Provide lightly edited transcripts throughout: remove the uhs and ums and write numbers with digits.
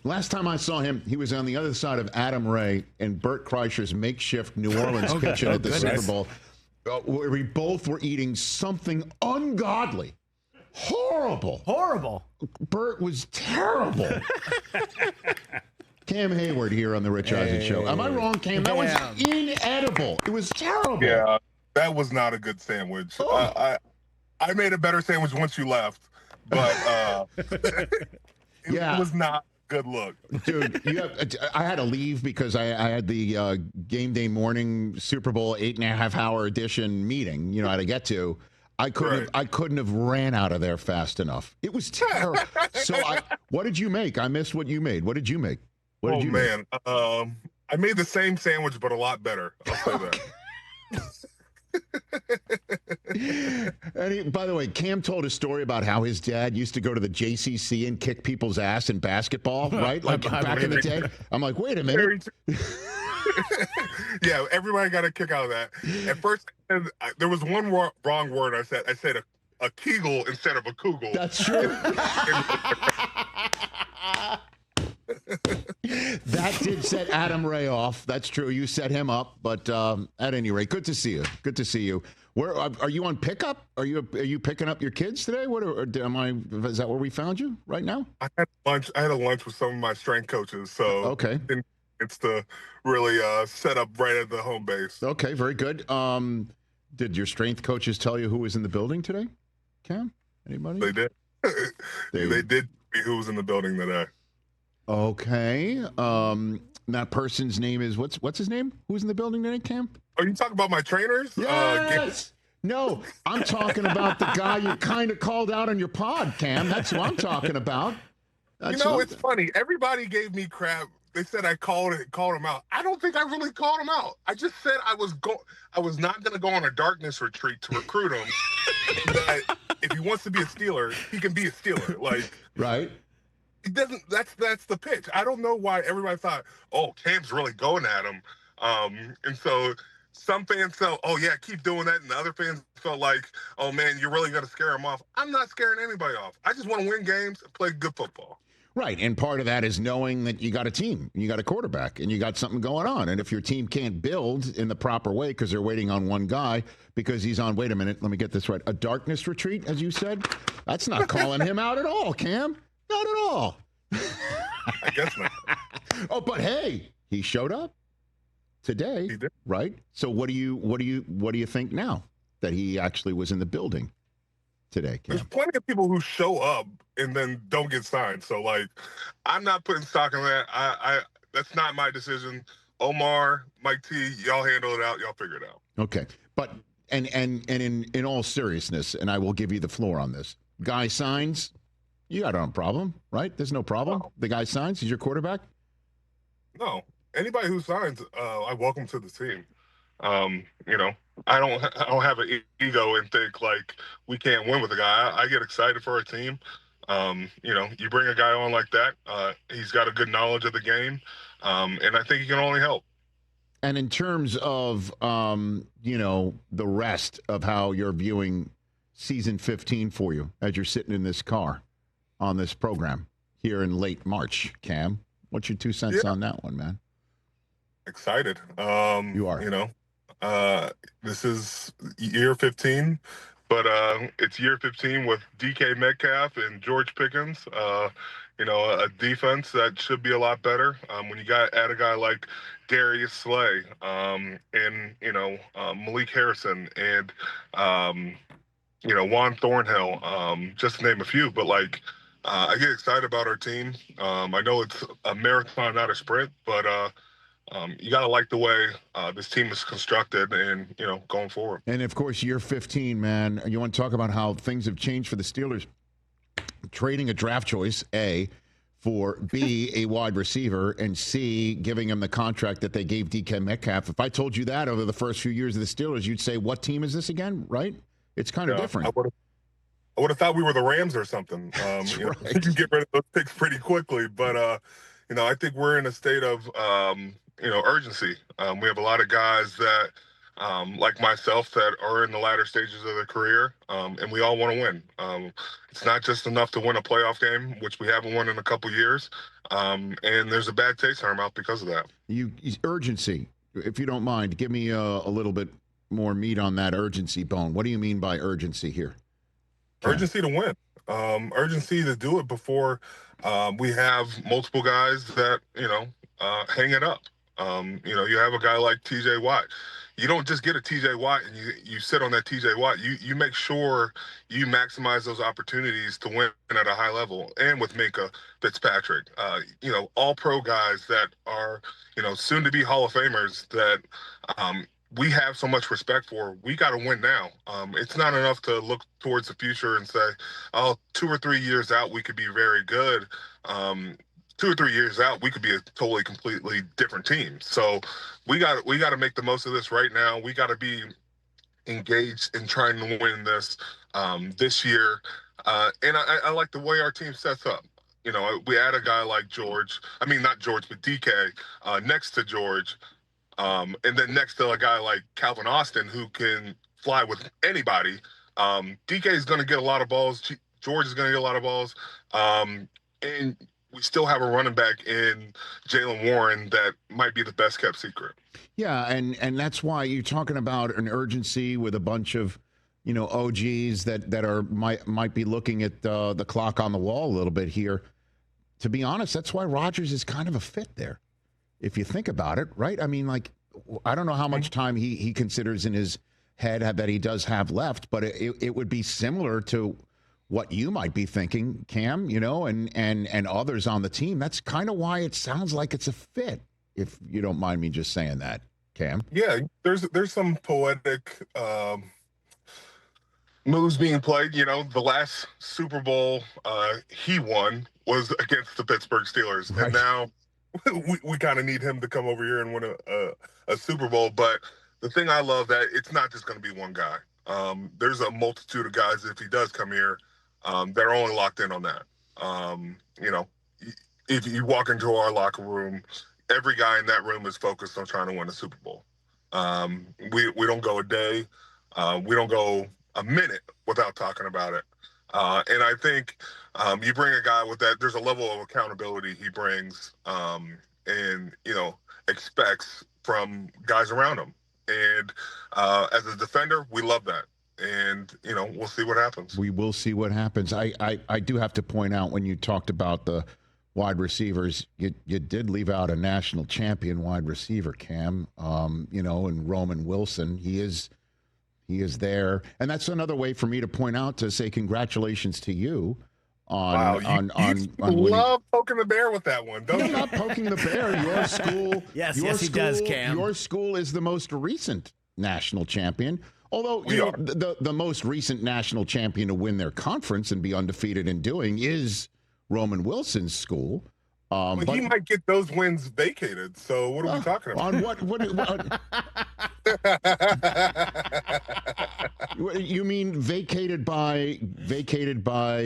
Last time I saw him, he was on the other side of Adam Ray and Bert Kreischer's makeshift New Orleans kitchen at the Super Bowl, where we both were eating something ungodly. Horrible. Bert was terrible. Cam Heyward here on the Rich Eisen Show. Am I wrong, Cam? That was inedible. It was terrible. Yeah, that was not a good sandwich. I made a better sandwich once you left, but it was not a good look. Dude, I had to leave because I had the game day morning Super Bowl 8.5-hour edition meeting, I had to get to. I couldn't have ran out of there fast enough. It was terrible. So what did you make? I missed what you made. What did you make? What did you make? I made the same sandwich, but a lot better. I'll say that. And by the way, Cam told a story about how his dad used to go to the JCC and kick people's ass in basketball, right? Like back in the day. I'm like, wait a minute. Yeah, everybody got a kick out of that. At first, there was one wrong word I said. I said a kegel instead of a kugel. That's true. That did set Adam Ray off. That's true. You set him up. But at any rate, good to see you. Good to see you. Where are you on pickup? Are you picking up your kids today? Is that where we found you right now? I had lunch. I had a lunch with some of my strength coaches. So okay. It's to really set up right at the home base. Okay, very good. Did your strength coaches tell you who was in the building today, Cam? Anybody? They did. They did tell me who was in the building today. Okay. That person's name is what's his name? Who's in the building today, Cam? Are you talking about my trainers? Yes. No, I'm talking about the guy you kind of called out on your pod, Cam. That's what I'm talking about. It's funny. Everybody gave me crap. They said I called him out. I don't think I really called him out. I just said I was not going to go on a darkness retreat to recruit him. That if he wants to be a Steeler, he can be a Steeler. Like right. It doesn't. That's the pitch. I don't know why everybody thought, oh, Cam's really going at him. And so some fans felt, oh yeah, keep doing that, and the other fans felt like, oh man, you're really going to scare him off. I'm not scaring anybody off. I just want to win games and play good football. Right, and part of that is knowing that you got a team, you got a quarterback, and you got something going on. And if your team can't build in the proper way because they're waiting on one guy because he's on, wait a minute, let me get this right, a darkness retreat, as you said, that's not calling him out at all, Cam. Not at all. I guess not. Oh, but hey, he showed up today, he did. Right? So what do you think now that he actually was in the building today, Cam? There's plenty of people who show up and then don't get signed. So like, I'm not putting stock in that. I that's not my decision. Omar, Mike T, y'all handle it out. Y'all figure it out. Okay, but and in all seriousness, and I will give you the floor on this. Guy signs, you got no problem, right? There's no problem. No. The guy signs. He's your quarterback. No, anybody who signs, I welcome to the team. I don't have an ego and think like we can't win with a guy. I get excited for our team. You bring a guy on like that, he's got a good knowledge of the game, and I think he can only help. And in terms of, the rest of how you're viewing season 15 for you as you're sitting in this car on this program here in late March, Cam, what's your 2 cents on that one, man? Excited. You are. This is year 15. But it's year 15 with DK Metcalf and George Pickens. A defense that should be a lot better when you add a guy like Darius Slay and Malik Harrison and Juan Thornhill, just to name a few. But I get excited about our team. I know it's a marathon, not a sprint, but you got to like the way this team is constructed and, going forward. And, of course, year 15, man, you want to talk about how things have changed for the Steelers. Trading a draft choice, A, for B, a wide receiver, and C, giving him the contract that they gave DK Metcalf. If I told you that over the first few years of the Steelers, you'd say, what team is this again, right? It's kind of different. I would have thought we were the Rams or something. Right. You can get rid of those picks pretty quickly. But, I think we're in a state of urgency. We have a lot of guys that like myself that are in the latter stages of their career, and we all want to win. It's not just enough to win a playoff game, which we haven't won in a couple years, and there's a bad taste in our mouth because of that. Urgency, if you don't mind, give me a little bit more meat on that urgency bone. What do you mean by urgency here? Urgency to win. Urgency to do it before we have multiple guys that, hang it up. You have a guy like TJ Watt. You don't just get a TJ Watt and you sit on that TJ Watt. You make sure you maximize those opportunities to win at a high level. And with Minka Fitzpatrick, all pro guys that are, soon to be Hall of Famers that we have so much respect for. We got to win now. It's not enough to look towards the future and say, oh, 2 or 3 years out, we could be very good. 2 or 3 years out, we could be a totally, completely different team. So we got to make the most of this right now. We got to be engaged in trying to win this year. And I like the way our team sets up. We add a guy like George. I mean, not George, but DK next to George. And then next to a guy like Calvin Austin, who can fly with anybody. DK is going to get a lot of balls. George is going to get a lot of balls. And we still have a running back in Jaylen Warren that might be the best kept secret. Yeah, and that's why you're talking about an urgency with a bunch of, OGs that are might be looking at the clock on the wall a little bit here. To be honest, that's why Rodgers is kind of a fit there, if you think about it, right? I mean, like, I don't know how much time he considers in his head that he does have left, but it would be similar to what you might be thinking, Cam, and others on the team. That's kind of why it sounds like it's a fit, if you don't mind me just saying that, Cam. Yeah, there's some poetic moves being played. The last Super Bowl he won was against the Pittsburgh Steelers, right. And now we kind of need him to come over here and win a Super Bowl. But the thing I love that it's not just going to be one guy. There's a multitude of guys, if he does come here, that are only locked in on that. If you walk into our locker room, every guy in that room is focused on trying to win a Super Bowl. We don't go a day. We don't go a minute without talking about it. And I think you bring a guy with that, there's a level of accountability he brings and, expects from guys around him. And as a defender, we love that. And, we'll see what happens. We will see what happens. I do have to point out, when you talked about the wide receivers, you did leave out a national champion wide receiver, Cam, and Roman Wilson. He is there. And that's another way for me to point out, to say congratulations to you on love poking the bear with that one, don't you? I'm not poking the bear. Your school yes, he does, Cam. Your school is the most recent national champion. Although the most recent national champion to win their conference and be undefeated in doing is Roman Wilson's school. But he might get those wins vacated. So what are we talking about? On what you mean vacated by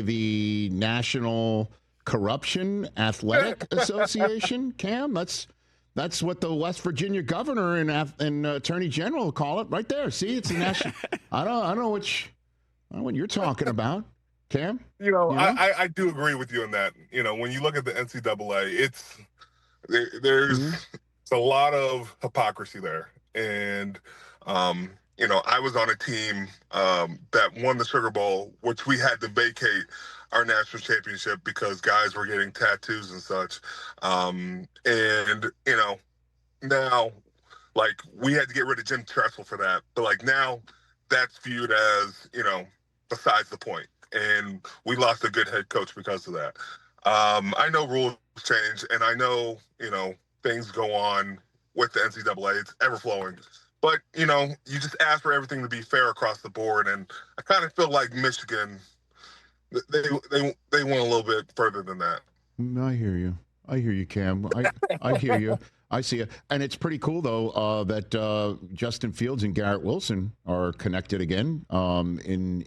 the National Corruption Athletic Association, Cam? That's what the West Virginia governor and Attorney General call it right there. See, it's a national. I don't know what you're talking about, Cam. I do agree with you on that. When you look at the NCAA, there's a lot of hypocrisy there. And, I was on a team that won the Sugar Bowl, which we had to vacate our national championship because guys were getting tattoos and such. Now, like, we had to get rid of Jim Tressel for that. But, like, now that's viewed as, besides the point. And we lost a good head coach because of that. I know rules change, and I know, things go on with the NCAA. It's ever-flowing. But, you just ask for everything to be fair across the board. And I kind of feel like Michigan, they went a little bit further than that. I hear you, Cam. I hear you. I see it. And it's pretty cool, though, that Justin Fields and Garrett Wilson are connected again in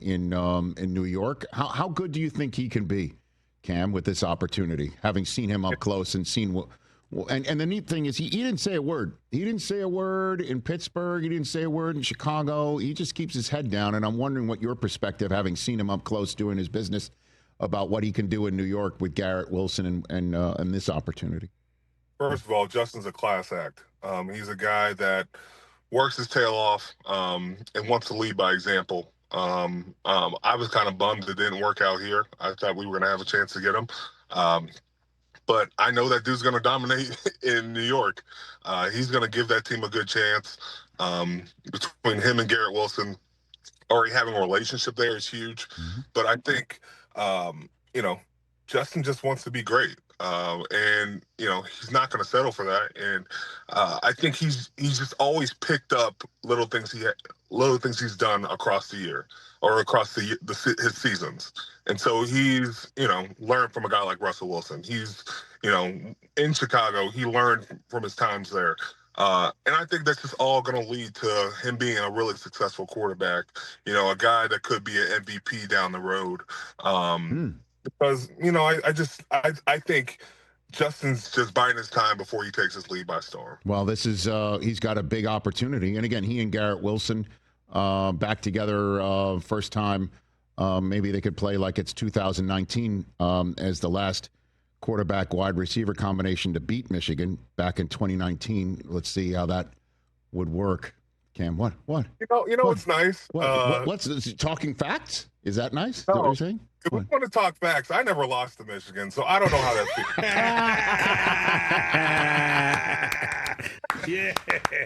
New York. How good do you think he can be, Cam, with this opportunity, having seen him up close and seen Well, and the neat thing is he didn't say a word. He didn't say a word in Pittsburgh. He didn't say a word in Chicago. He just keeps his head down. And I'm wondering what your perspective, having seen him up close doing his business, about what he can do in New York with Garrett Wilson and this opportunity. First of all, Justin's a class act. He's a guy that works his tail off and wants to lead by example. I was kind of bummed it didn't work out here. I thought we were going to have a chance to get him. But I know that dude's going to dominate in New York. He's going to give that team a good chance. Between him and Garrett Wilson, already having a relationship there is huge. Mm-hmm. But I think, Justin just wants to be great. And he's not going to settle for that. And I think he's just always picked up little things he's done across the year or across his seasons. And so he's learned from a guy like Russell Wilson. He's in Chicago, he learned from his times there. And I think that's just all going to lead to him being a really successful quarterback. A guy that could be an MVP down the road. Because I think Justin's just buying his time before he takes his lead by storm. Well, this is he's got a big opportunity, and again, he and Garrett Wilson back together first time. Maybe they could play like it's 2019 as the last quarterback wide receiver combination to beat Michigan back in 2019. Let's see how that would work. Cam, what? What? It's nice. What's talking facts? Is that nice? Is that what you're saying? If we want to talk facts, I never lost to Michigan, so I don't know how that feels. Yeah.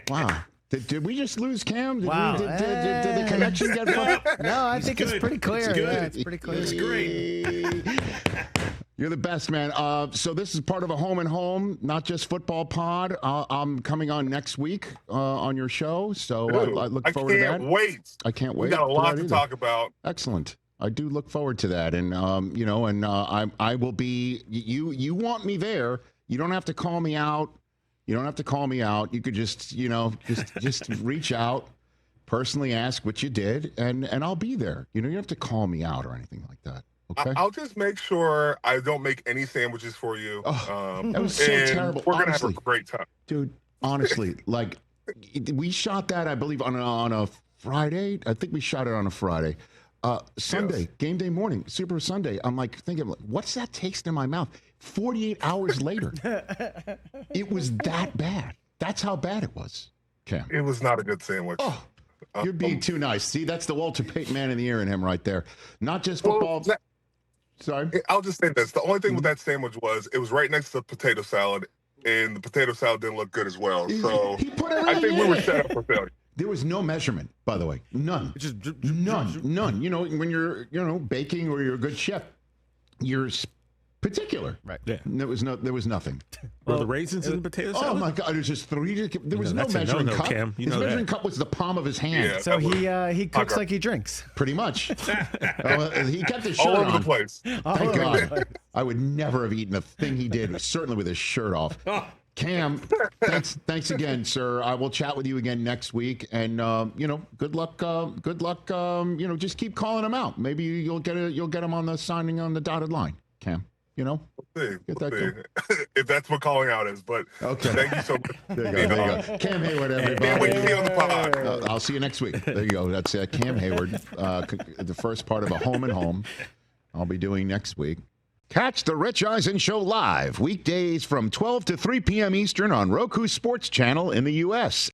Wow. Did we just lose Cam? Did wow. Did the connection get fucked? No, I think it's pretty clear. It's good. Yeah, it's pretty clear. It's great. You're the best, man. So this is part of a home and home, not just football pod. I'm coming on next week on your show, so I look forward to that. I can't wait. We got a lot to talk about. Excellent. I do look forward to that, and I will be. You want me there? You don't have to call me out. You don't have to call me out. You could just reach out, personally ask what you did, and I'll be there. You don't have to call me out or anything like that. Okay. I'll just make sure I don't make any sandwiches for you. That was so terrible. We're going to have a great time. Dude, honestly, like, we shot that, I believe, on a Friday. I think we shot it on a Friday. Sunday, yes. Game day morning, Super Sunday. I'm like thinking, what's that taste in my mouth? 48 hours later, it was that bad. That's how bad it was, Cam. It was not a good sandwich. Oh, you're being too nice. See, that's the Walter Payton man in the ear in him right there. Not just football. Sorry. I'll just say this. The only thing with that sandwich was it was right next to potato salad, and the potato salad didn't look good as well. So I think we were set up for failure. There was no measurement, by the way. None. None. When you're, baking or you're a good chef, you're particular. Right. Yeah. There was nothing. Were the raisins in the potato salad? Oh my God! There's just three. There was no measuring cup. Cam. His measuring cup was the palm of his hand. Yeah, so he cooks like he drinks. Pretty much. He kept his shirt all over on. the place. Thank God. I would never have eaten a thing he did, certainly with his shirt off. Cam, thanks again, sir. I will chat with you again next week, and good luck. Just keep calling him out. Maybe you'll get him on the signing on the dotted line, Cam. We'll see. If that's what calling out is, but okay. Thank you so much. There you go. Cam Heyward, everybody. Can't wait to be on the pod. I'll see you next week. There you go. That's Cam Heyward, the first part of a home and home. I'll be doing next week. Catch the Rich Eisen Show live weekdays from 12 to 3 p.m. Eastern on Roku Sports Channel in the U.S.